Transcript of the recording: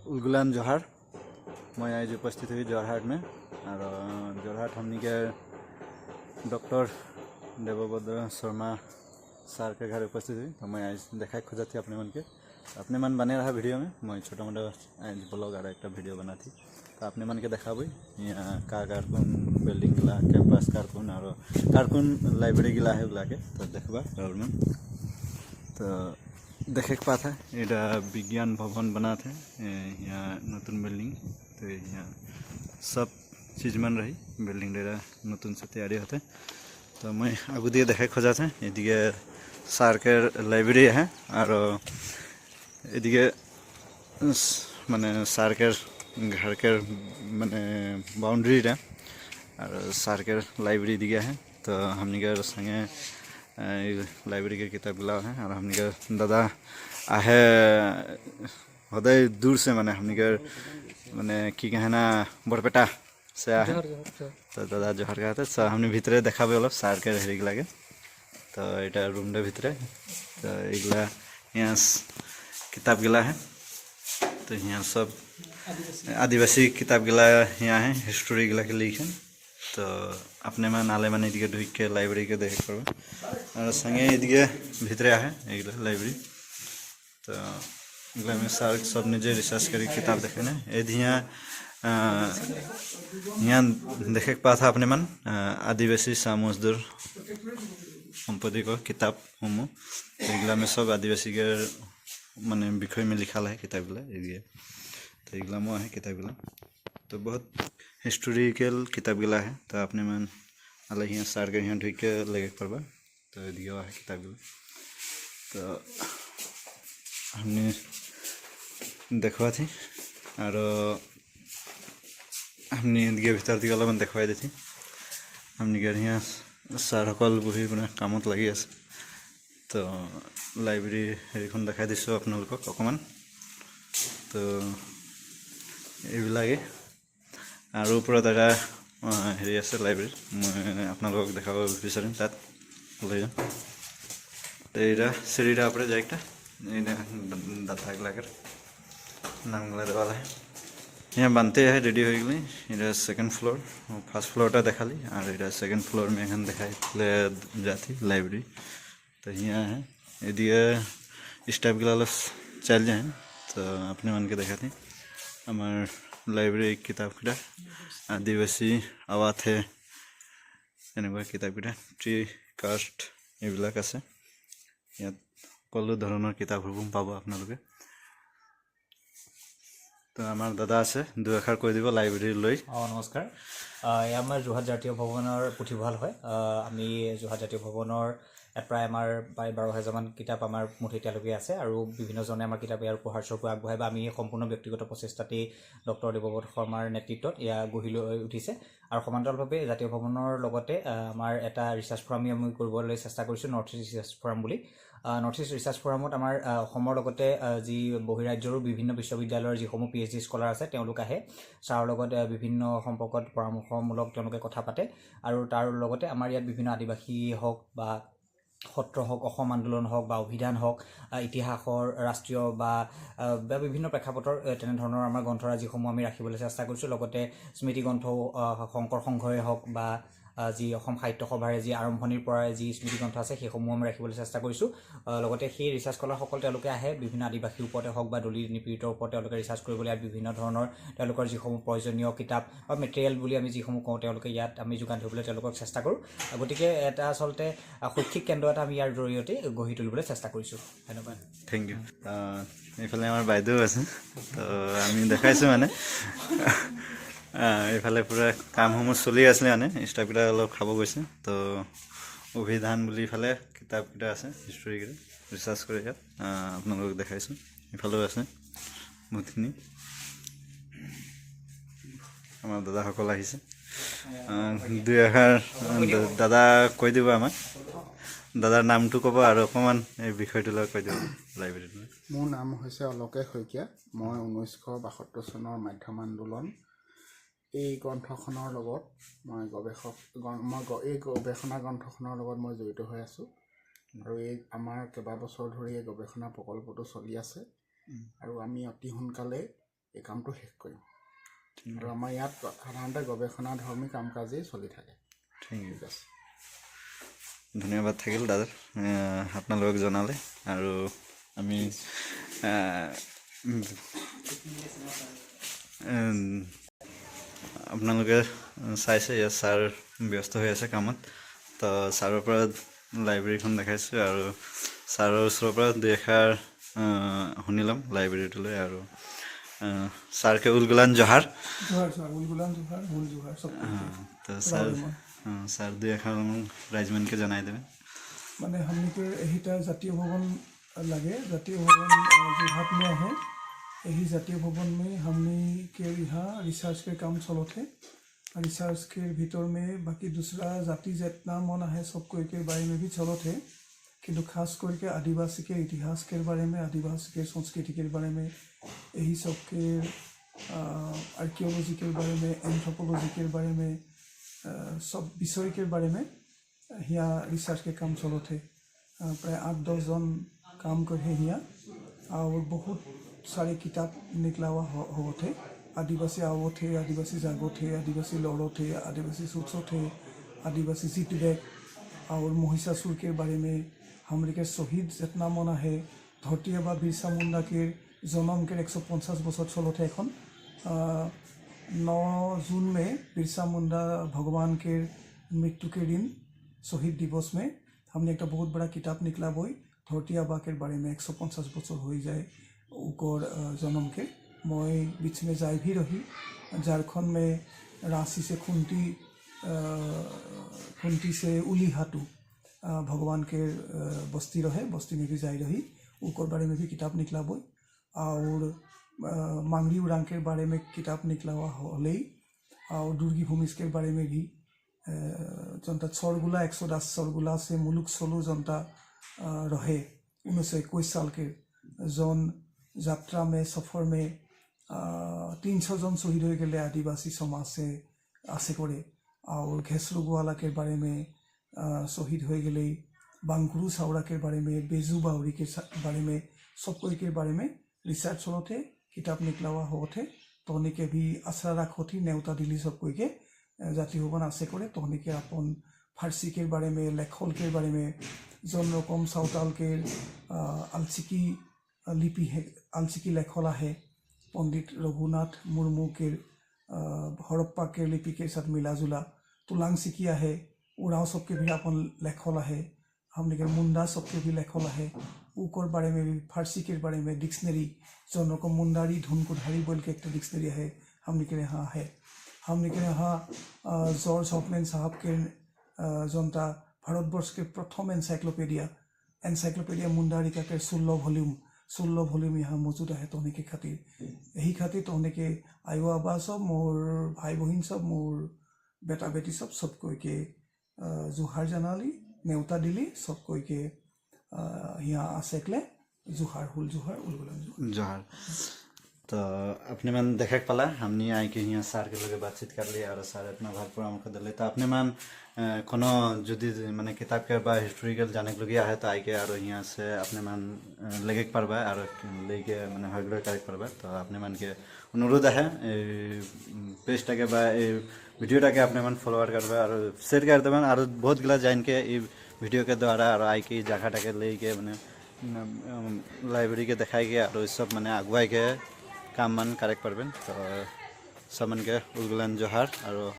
उलगुलान जोहार। मैं आज उपस्थित हुई जोरहाट में और जोरहाट हमने के डॉक्टर देवभद्र शर्मा सर के घर उपस्थित हुई। तो मैं आज देखा खोजा थी अपने मन बने रहा वीडियो में। मैं छोटा मोटा आज ब्लॉग और एक वीडियो बना थी। तो अपने मन के देखा यहाँ का कारकुन बिल्डिंग गिला कैंपस कारकुन और कारकुन लाइब्रेरी गिला है बुला के। तो देखबा गवर्नमेंट तो देखे के पाता है इधर विज्ञान भवन बना थे यहाँ नतून बिल्डिंग। तो यहाँ सब चीज़ मन रही बिल्डिंग डेरा नतून से तैयारी होते। तो मैं आगू दिए देखे खोजा थे ये सार के लाइब्रेरी है और ये माने सार के घर के माने बाउंड्री रे और सार के लाइब्रेरी दिया है। तो हमने के संगे लाइब्रेरी के किताब गिला है और हमने के दादा आहे हृदय दूर से माने हमने के माने की कहना बरपेटा से आहे। तो दादा जोहार कहते तो हमने भीतरे देखा अलग सार के हेरी लगे। तो यहाँ रूम डे भीतरे तो एगला यहाँ किताब गिला है। तो यहाँ सब आदिवासी किताब गिला यहाँ है हिस्टोरी गिला के लिखे। तो अपने में नाले माने इदिके ढुक के लाइब्रेरी के देखे पड़े और संगे इदिके भीतरे है एगला लाइब्रेरी। तो एगला में सार सब निजे रिसर्च करी किताब देखे ना यहाँ यहाँ देखे के पाता अपने मन आदिवासी सामजदूर संपत्ति को किताब समूह एगला में सब आदिवासी के माने विषय में लिखा है किताब गिला ये। तो एगला में है किताब गिला तो बहुत हिस्टोरिकल किताब गिला है। तो अपने मन अलग यहाँ सार के यहाँ ढुक के लगे पड़वा। तो दिया है किताब गिला। तो हमने देखवा थी और हमने दिए भीतर दिया अलग देखवाई दी थी। हमने के यहाँ सार सकल बही अपना कामत लगी আছে। तो लाइब्रेरी हेरिखन देखाई दिसो आपनालोকক अकमान। तो এইবিলাকে और ऊपर এটা হেৰি আছে লাইব্ৰেৰী মই আপোনালোকক দেখাব বিচাৰিম তাত লৈ যাম। তো এটা সিঁড়িটা উপরে যায় একটা दाता लाकर नाम गला देवाला है यहाँ बनते हैं रेडी हो गई। इधर सेकंड फ्लोर फर्स्ट फ्लोर देखा ली और इधर सेकंड फ्लोर में एखन देखा जाती लाइब्रेरी। तो यहाँ है ये स्टाफ गिला चल जाए। तो अपने मन के देखा थी हमार लाइब्रेरी किताब किटा आदिवासी आवाथे एनेकुवा किताब किटा ट्री कास्ट এইবিলাক আছে। ইয়াত সকলো ধৰণৰ কিতাপসমূহ পাব আপোনালোকে। তো আমাৰ দাদা আছে দুই আখৰ কৈ দিব লাইব্ৰেৰী লৈ। নমস্কাৰ। এয়া আমাৰ যোৰহাট জাতীয় ভৱনৰ পুথিভঁৰাল হয়। আমি যোৰহাট জাতীয় ভৱনৰ প্ৰায় আমাৰ প্ৰায় 12,000 মান কিতাপ আমাৰ মুঠ এতিয়ালৈকে আছে আৰু বিভিন্নজনে আমাৰ কিতাপ ইয়াৰ উপহাৰ স্বৰূপে আগবঢ়ায় বা আমি সম্পূৰ্ণ ব্যক্তিগত প্ৰচেষ্টাতেই ডক্টৰ দেৱব্ৰত শৰ্মাৰ নেতৃত্বত এয়া গঢ়ি লৈ উঠিছে। আৰু সমান্তৰালভাৱে জাতীয় ভৱনৰ লগতে আমাৰ এটা ৰিচাৰ্চ ফৰাম আমি কৰিবলৈ চেষ্টা কৰিছোঁ নৰ্থ ইষ্ট ৰিচাৰ্চ ফৰাম বুলি। নৰ্থ ইষ্ট ৰিচাৰ্চ ফৰামত আমাৰ অসমৰ লগতে যি বহিৰাজ্যৰো বিভিন্ন বিশ্ববিদ্যালয়ৰ যিসমূহ PhD স্কলাৰ আছে তেওঁলোক আহে ছাৰৰ লগত বিভিন্ন সম্পৰ্কত পৰামৰ্শমূলক তেওঁলোকে কথা পাতে। আৰু তাৰ লগতে আমাৰ ইয়াত বিভিন্ন আদিবাসী হওক বা সত্ৰ হওক অসম আন্দোলন হওক বা অভিধান হওক ইতিহাসৰ ৰাষ্ট্ৰীয় বা বিভিন্ন প্ৰেক্ষাপটৰ তেনেধৰণৰ আমাৰ গ্ৰন্থৰাজিসমূহ আমি ৰাখিবলৈ চেষ্টা কৰিছোঁ। লগতে স্মৃতি গ্ৰন্থও শংকৰ সংঘই হওক বা যি অসম সাহিত্য সভাৰে যি আৰম্ভণিৰ পৰাই যি স্মৃতি গ্ৰন্থ আছে সেইসমূহ আমি ৰাখিবলৈ চেষ্টা কৰিছোঁ। লগতে সেই ৰিচাৰ্চ স্কলাৰসকল তেওঁলোকে আহে বিভিন্ন আদিবাসীৰ ওপৰতে হওক বা দলিত নিপীড়িতৰ ওপৰত তেওঁলোকে ৰিচাৰ্চ কৰিবলৈ ইয়াত বিভিন্ন ধৰণৰ তেওঁলোকৰ যিসমূহ প্ৰয়োজনীয় কিতাপ বা মেটেৰিয়েল বুলি আমি যিসমূহ কওঁ তেওঁলোকে ইয়াত আমি যোগান ধৰিবলৈ তেওঁলোকক চেষ্টা কৰোঁ। গতিকে এটা আচলতে শৈক্ষিক কেন্দ্ৰ এটা আমি ইয়াৰ জৰিয়তে গঢ়ি তুলিবলৈ চেষ্টা কৰিছোঁ। ধন্যবাদ। Thank you. এইফালে আমাৰ বাইদেউ আছে। তো আমি দেখাইছোঁ মানে এইফালে পুৰা কামসমূহ চলি আছিলে মানে ষ্টাফকেইটা অলপ খাব গৈছে। তো অভিধান বুলি ইফালে কিতাপকেইটা আছে হিষ্টৰীকেইটা ৰিচাৰ্চ কৰি ইয়াত আপোনালোকক দেখাইছোঁ। ইফালেও আছে বহুতখিনি আমাৰ দাদাসকল আহিছে। দুই এষাৰ দাদা কৈ দিব আমাক দাদাৰ নামটো ক'ব আৰু অকণমান এই বিষয়টো লৈ কৈ দিব লাইব্ৰেৰীটো। মোৰ নাম হৈছে অলোকেশ শইকীয়া। মই 1972 চনৰ মাধ্যম আন্দোলন এই গ্ৰন্থখনৰ লগত মই এই গৱেষণা গ্ৰন্থখনৰ লগত মই জড়িত হৈ আছোঁ আৰু এই আমাৰ কেইবাবছৰ ধৰি এই গৱেষণা প্ৰকল্পটো চলি আছে আৰু আমি অতি সোনকালে এই কামটো শেষ কৰিম আৰু আমাৰ ইয়াত সাধাৰণতে গৱেষণাধৰ্মী কাম কাজেই চলি থাকে ঠিক আছে ধন্যবাদ থাকিল দাদা আপোনালোকক জনালে আৰু আমি আপোনালোকে চাইছে ইয়াত ছাৰ ব্যস্ত হৈ আছে কামত তো ছাৰৰ পৰা লাইব্ৰেৰীখন দেখাইছোঁ আৰু ছাৰৰ ওচৰৰ পৰা দুই এষাৰ শুনি ল'ম লাইব্ৰেৰীটোলৈ আৰু ছাৰকে উলগুলান জহাৰ তো ছাৰ দুই এষাৰ ৰাইজমানকে জনাই দেবে মানে हमने एहिटा जातीय भवन लगे जातीय भवन जोरहाट में है यही जातीय भवन में हमने के यहाँ रिसर्च के काम चलते रिसर्च के भीतर में बाकी दूसरा जाति जितना मन है सबको के बारे में भी चलते किंतु खास करके आदिवासी के इतिहास के बारे में आदिवासी के संस्कृति के बारे में यही सब के आर्कियोलॉजी के बारे में एंथ्रोपोलॉजी के बारे में सब विषय के बारे में यहाँ रिसर्च के काम चलते प्राय 8-10 जन काम करे यहाँ और बहुत सारे किताब निकला हुआ हो थे आदिवासी आओ थे आदिवासी जागो थे आदिवासी लड़ो थे आदिवासी सुचो थे आदिवासी जीतबैक और महिषासुर के बारे में हमारे के शहीद जितना मना है धरती बा बिरसा मुंडा के जन्म के 150 बছर चलते एन 9 जून में बिरसा मुंडा भगवान के मृत्यु के दिन शहीद दिवस में हमने एक बहुत बड़ा किताब निकला बोई धरती आबा के बारे में 150 बছर हो जाए उकर जन्म के मैं बीच में जाए भी रही झारखंड में रांची से खुंटी से उलीहाटू भगवान के बस्ती रहे बस्ती में भी जाए रही उकर बारे में भी किताब निकला बोई और मांगरी उड़ांग के बारे में किताब निकला हुआ हले और दुर्गी भूमिज के बारे में भी जनता सरगुला 110 सरगुला से मुलुक सोलू जनता रहे 1921 साल के जन यात्रा में सफर में 300 जन शहीद हो गए आदिवासी समाज से आसे करे और घेसरू गोवाला के बारे में शहीद हो गए बांकुरु सावड़ा के बारे में बेजू बावरी के बारे में सब कोई के बारे में रिसर्च होते किताब निकला हुआ होते तहनी के भी आशा रखोती नेवता दिल्ली सब कोई के जाति भवन आसे करे तहनी के अपन फारसी के बारे में लेखल के बारे में जन रकम सावताल के आलचिकी लिपि है आलचिकी लेखल है पंडित रघुनाथ मुर्मू के हड़प्पा के लिपि के साथ मिला जुला तुलांग सिकिया है उड़ाव सबके भी अपन लेखल है हमने के मुंडा सबके भी लेखल है उकर बारे में भी फारसी के बारे में डिक्शनरी जन रकम मुंडारी धुनकुधारी बोल के एक डिक्शनरी है हमने के यहाँ है हमने के यहाँ जॉर्ज हॉफमैन साहब के जनता भारतवर्ष के प्रथम एनसाइक्लोपीडिया मुंडारिका के 16 वॉल्यूम यहाँ मौजूद है तहने के खातिर यही खातिर तहने के आयो आबा सब मोर भाई बहन सब मोर बेटा बेटी सब कोई के जोहार जनाली नेवता दिली सब कोई के यहाँ आसेकले जोहार हुल जोहार उलगुलान जोहार तो अपने मन देखा पाला हमने आई के यहाँ सार के लगे बातचीत कर लिया और सार इतना भाग परामर्श दिले तो अपने मन कोनो जुदी माने किताब के बा हिस्टोरिकल जाने के लगे है तो आई के और यहाँ से अपने मन लेके पारबा और लेके माने रेगुलर करे पारबा तो अपने मन के अनुरोध है पेजटा के बा वीडियोटा के अपने मन फॉलोअर करबा और शेयर कर देबा और बहुत गिला जान के वीडियो के द्वारा और आई के जगह के लेके माने लाइब्रेरी के देखाई के और सब माने अगुवाई के काम मन करेक्ट पारबेन तो सब मन के उलगुलान जोहार और